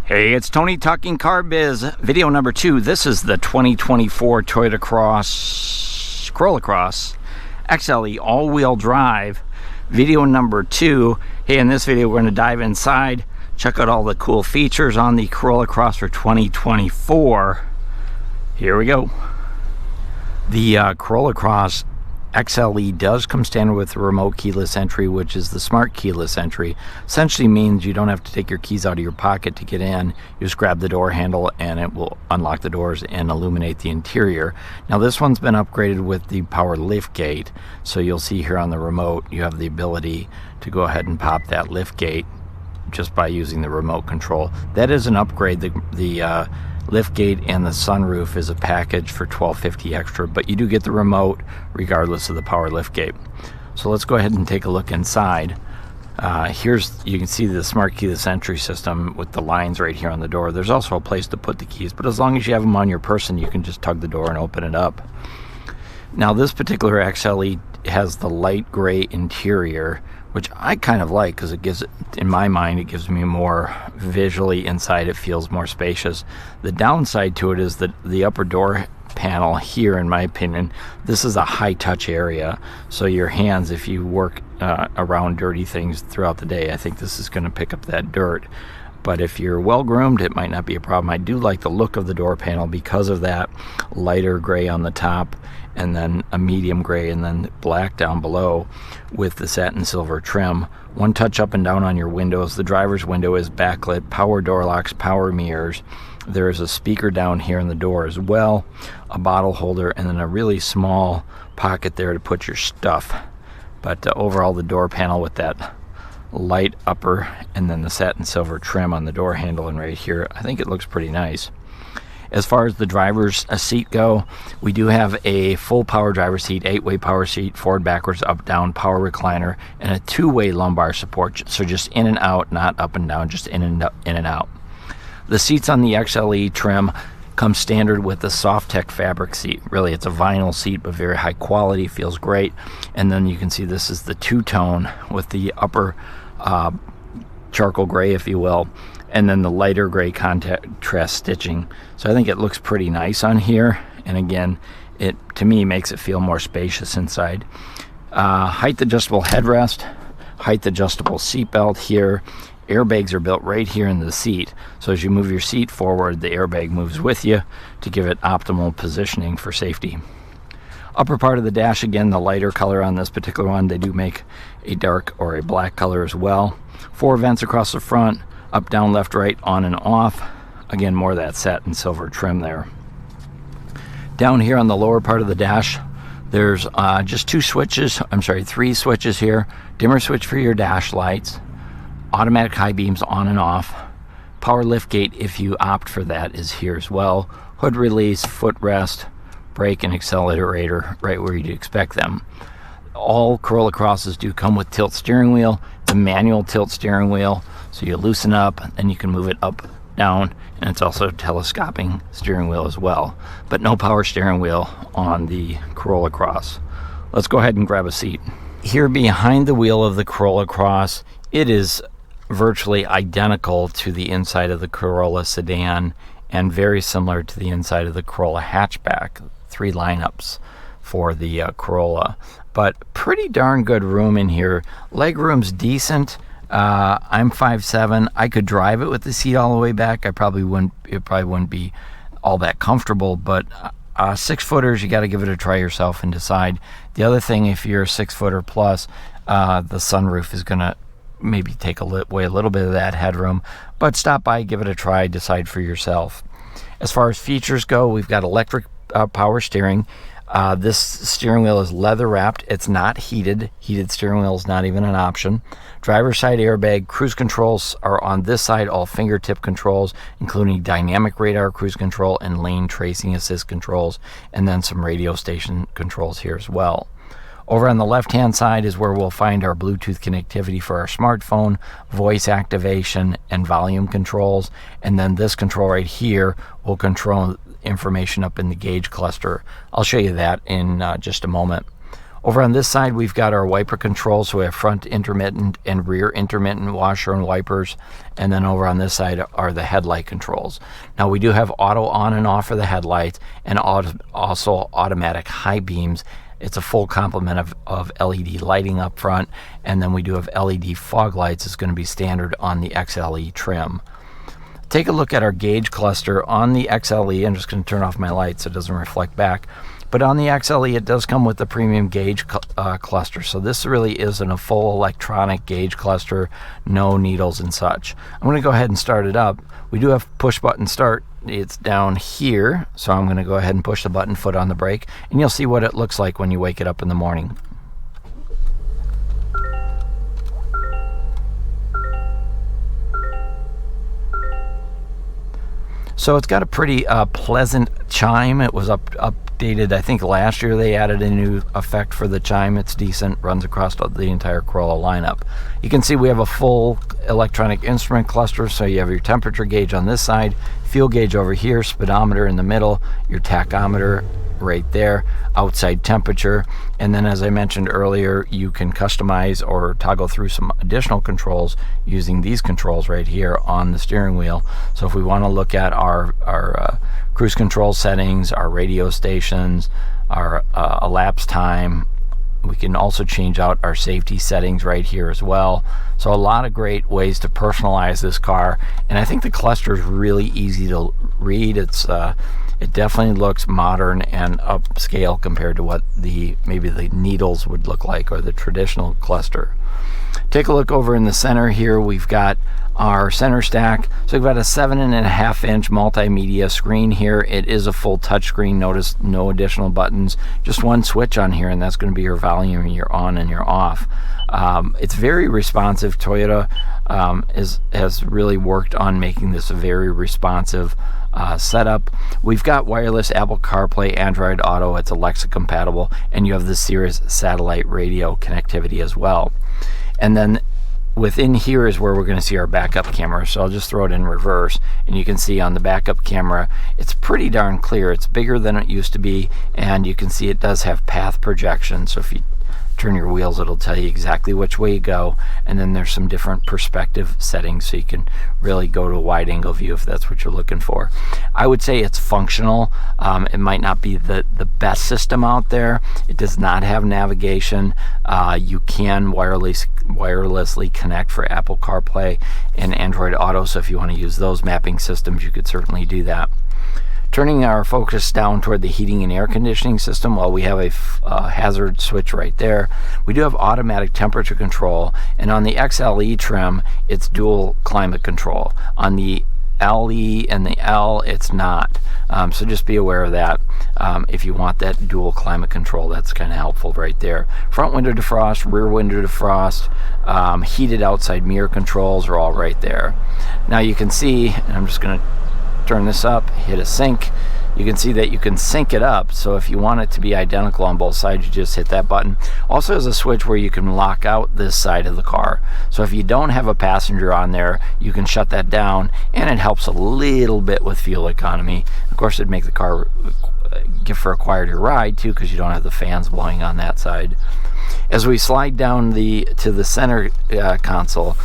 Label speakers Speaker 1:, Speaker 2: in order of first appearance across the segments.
Speaker 1: Hey, it's Tony talking car biz. Video number 2. This is the 2024 Toyota Corolla Cross XLE all-wheel drive. Video number 2. Hey, in this video we're going to dive inside, check out all the cool features on the Corolla Cross for 2024. Here we go. The Corolla Cross XLE does come standard with the remote keyless entry, which is the smart keyless entry. Essentially means you don't have to take your keys out of your pocket to get in. You just grab the door handle and it will unlock the doors and illuminate the interior. Now this one's been upgraded with the power lift gate, so you'll see here on the remote you have the ability to go ahead and pop that lift gate just by using the remote control. That is an upgrade. The lift gate and the sunroof is a package for $12.50 extra, but you do get the remote regardless of the power lift gate. So let's go ahead and take a look inside. You can see the smart keyless entry system with the lines right here on the door. There's also a place to put the keys, but as long as you have them on your person, you can just tug the door and open it up. Now this particular XLE has the light gray interior, which I kind of like because it gives, in my mind, it gives me more visually inside. It feels more spacious. The downside to it is that the upper door panel here, in my opinion, this is a high touch area. So your hands, if you work around dirty things throughout the day, I think this is going to pick up that dirt. But if you're well groomed, it might not be a problem. I do like the look of the door panel because of that lighter gray on the top and then a medium gray and then black down below with the satin silver trim. One touch up and down on your windows. The driver's window is backlit, power door locks, power mirrors. There is a speaker down here in the door as well, a bottle holder, and then a really small pocket there to put your stuff. But overall, the door panel with that light upper and then the satin silver trim on the door handle and right here, I think it looks pretty nice. As far as the driver's seat go, we do have a full power driver's seat, 8-way power seat, forward, backwards, up, down, power recliner, and a 2-way lumbar support. So just in and out, not up and down, just in and out. The seats on the XLE trim come standard with the Soft-Tech fabric seat. Really, it's a vinyl seat, but very high quality, feels great. And then you can see this is the two-tone with the upper charcoal gray, if you will, and then the lighter gray contrast stitching. So I think it looks pretty nice on here, and again, it to me makes it feel more spacious inside. Height adjustable headrest, height adjustable seat belt here. Airbags are built right here in the seat, so as you move your seat forward, the airbag moves with you to give it optimal positioning for safety. Upper part of the dash, again, the lighter color on this particular one. They do make a dark or a black color as well. 4 vents across the front, up, down, left, right, on and off. Again, more of that satin silver trim there. Down here on the lower part of the dash, there's just 3 switches here. Dimmer switch for your dash lights, automatic high beams on and off. Power lift gate, if you opt for that, is here as well. Hood release, footrest, brake and accelerator right where you'd expect them. All Corolla Crosses do come with tilt steering wheel. It's a manual tilt steering wheel, so you loosen up and you can move it up, down, and it's also a telescoping steering wheel as well. But no power steering wheel on the Corolla Cross. Let's go ahead and grab a seat. Here behind the wheel of the Corolla Cross, it is virtually identical to the inside of the Corolla sedan and very similar to the inside of the Corolla hatchback. 3 lineups for the Corolla, but pretty darn good room in here. Leg room's decent. I'm 5'7". I could drive it with the seat all the way back. It probably wouldn't be all that comfortable, but 6-footers, you got to give it a try yourself and decide. The other thing, if you're a 6-footer plus, the sunroof is gonna maybe take away a little bit of that headroom, but stop by, give it a try, decide for yourself. As far as features go, we've got electric power steering. This steering wheel is leather wrapped. It's not heated. Heated steering wheel is not even an option. Driver's side airbag. Cruise controls are on this side, all fingertip controls, including dynamic radar cruise control and lane tracing assist controls, and then some radio station controls here as well. Over on the left-hand side is where we'll find our Bluetooth connectivity for our smartphone, voice activation, and volume controls. And then this control right here will control information up in the gauge cluster. I'll show you that in just a moment. Over on this side, we've got our wiper controls. So we have front intermittent and rear intermittent washer and wipers. And then over on this side are the headlight controls. Now we do have auto on and off for the headlights, and also automatic high beams. It's a full complement of LED lighting up front. And then we do have LED fog lights. It's going to be standard on the XLE trim. Take a look at our gauge cluster on the XLE. I'm just going to turn off my light so it doesn't reflect back. But on the XLE, it does come with the premium gauge cluster. So this really isn't a full electronic gauge cluster, no needles and such. I'm going to go ahead and start it up. We do have push button start. It's down here. So I'm going to go ahead and push the button, foot on the brake, and you'll see what it looks like when you wake it up in the morning. So it's got a pretty pleasant chime. It was updated, I think last year they added a new effect for the chime. It's decent, runs across the entire Corolla lineup. You can see we have a full electronic instrument cluster, so you have your temperature gauge on this side, fuel gauge over here, speedometer in the middle, your tachometer right there, outside temperature, and then as I mentioned earlier, you can customize or toggle through some additional controls using these controls right here on the steering wheel. So if we want to look at our cruise control settings, our radio stations, our elapsed time, we can also change out our safety settings right here as well. So a lot of great ways to personalize this car, and I think the cluster is really easy to read. It definitely looks modern and upscale compared to what maybe the needles would look like, or the traditional cluster. Take a look over in the center here. We've got our center stack. So we've got a 7.5-inch multimedia screen here. It is a full touch screen. Notice no additional buttons, just one switch on here, and that's going to be your volume, your on and your off. It's very responsive. Toyota has really worked on making this a very responsive setup. We've got wireless Apple CarPlay, Android Auto. It's Alexa compatible, and you have the Sirius satellite radio connectivity as well. And then within here is where we're going to see our backup camera. So I'll just throw it in reverse, and you can see on the backup camera it's pretty darn clear. It's bigger than it used to be, and you can see it does have path projection. So if you turn your wheels, it'll tell you exactly which way you go, and then there's some different perspective settings, so you can really go to a wide angle view if that's what you're looking for. I would say it's functional. It might not be the best system out there. It does not have navigation. You can wirelessly connect for Apple CarPlay and Android Auto, so if you want to use those mapping systems, you could certainly do that. Turning our focus down toward the heating and air conditioning system, well, we have a hazard switch right there. We do have automatic temperature control, and on the XLE trim, it's dual climate control. On the LE and the L, it's not. So just be aware of that. If you want that dual climate control, that's kind of helpful right there. Front window defrost, rear window defrost, heated outside mirror controls are all right there. Now you can see, and I'm just going to turn this up, hit a sync. You can see that you can sync it up, so if you want it to be identical on both sides, you just hit that button. Also has a switch where you can lock out this side of the car, so if you don't have a passenger on there, you can shut that down, and it helps a little bit with fuel economy. Of course, it'd make the car give for a quieter ride too, because you don't have the fans blowing on that side. As we slide down to the center console,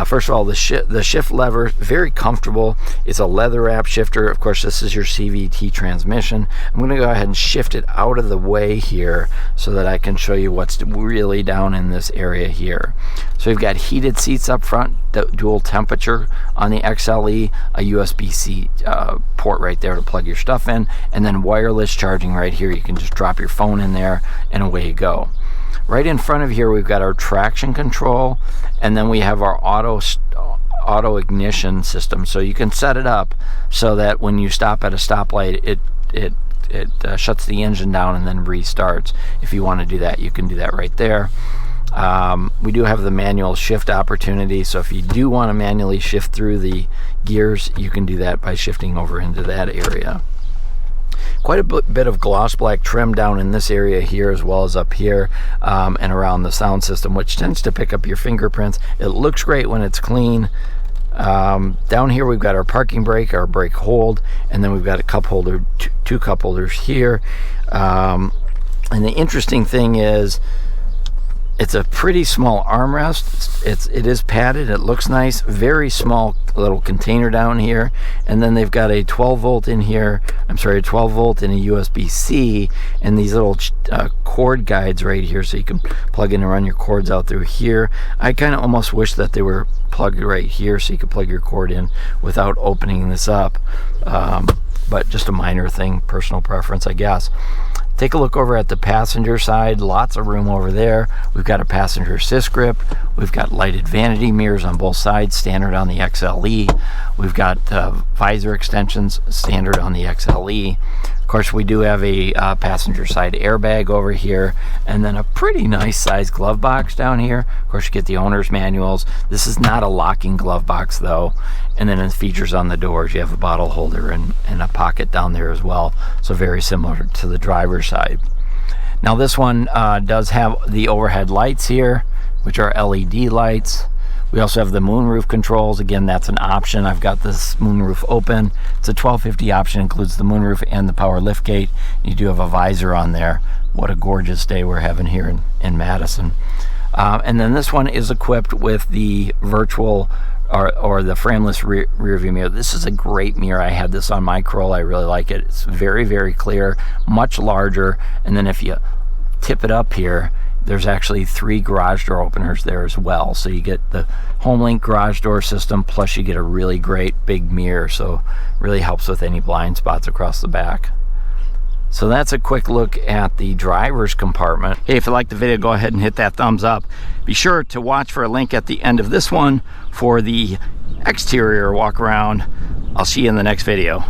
Speaker 1: first of all, the shift lever, very comfortable. It's a leather wrap shifter. Of course, this is your CVT transmission. I'm going to go ahead and shift it out of the way here so that I can show you what's really down in this area here. So we've got heated seats up front, the dual temperature on the XLE, a USB-C port right there to plug your stuff in, and then wireless charging right here. You can just drop your phone in there and away you go. Right in front of here, we've got our traction control, and then we have our auto ignition system. So you can set it up so that when you stop at a stoplight, it shuts the engine down and then restarts. If you want to do that, you can do that right there. We do have the manual shift opportunity, so if you do want to manually shift through the gears, you can do that by shifting over into that area. Quite a bit of gloss black trim down in this area here, as well as up here and around the sound system, which tends to pick up your fingerprints. It looks great when it's clean. Down here we've got our parking brake, our brake hold, and then we've got a cup holder, two cup holders here. And the interesting thing is, it's a pretty small armrest. It is padded. It looks nice. Very small little container down here, and then they've got a 12 volt in here. I'm sorry, a 12 volt and a USB-C, and these little cord guides right here, so you can plug in and run your cords out through here. I kind of almost wish that they were plugged right here, so you could plug your cord in without opening this up. But just a minor thing, personal preference, I guess. Take a look over at the passenger side. Lots of room over there. We've got a passenger assist grip. We've got lighted vanity mirrors on both sides, standard on the XLE. We've got visor extensions, standard on the XLE. Of course, we do have a passenger side airbag over here, and then a pretty nice size glove box down here. Of course, you get the owner's manuals. This is not a locking glove box though. And then in features on the doors, you have a bottle holder and a pocket down there as well. So very similar to the driver's side. Now this one does have the overhead lights here, which are LED lights. We also have the moonroof controls. Again, that's an option. I've got this moonroof open. It's a 1250 option, includes the moonroof and the power liftgate. You do have a visor on there. What a gorgeous day we're having here in Madison. And then this one is equipped with the virtual or the frameless rear view mirror. This is a great mirror. I had this on my Corolla. I really like it. It's very, very clear, much larger. And then if you tip it up here, there's actually 3 garage door openers there as well. So you get the HomeLink garage door system, plus you get a really great big mirror. So really helps with any blind spots across the back. So that's a quick look at the driver's compartment. Hey, if you liked the video, go ahead and hit that thumbs up. Be sure to watch for a link at the end of this one for the exterior walk around. I'll see you in the next video.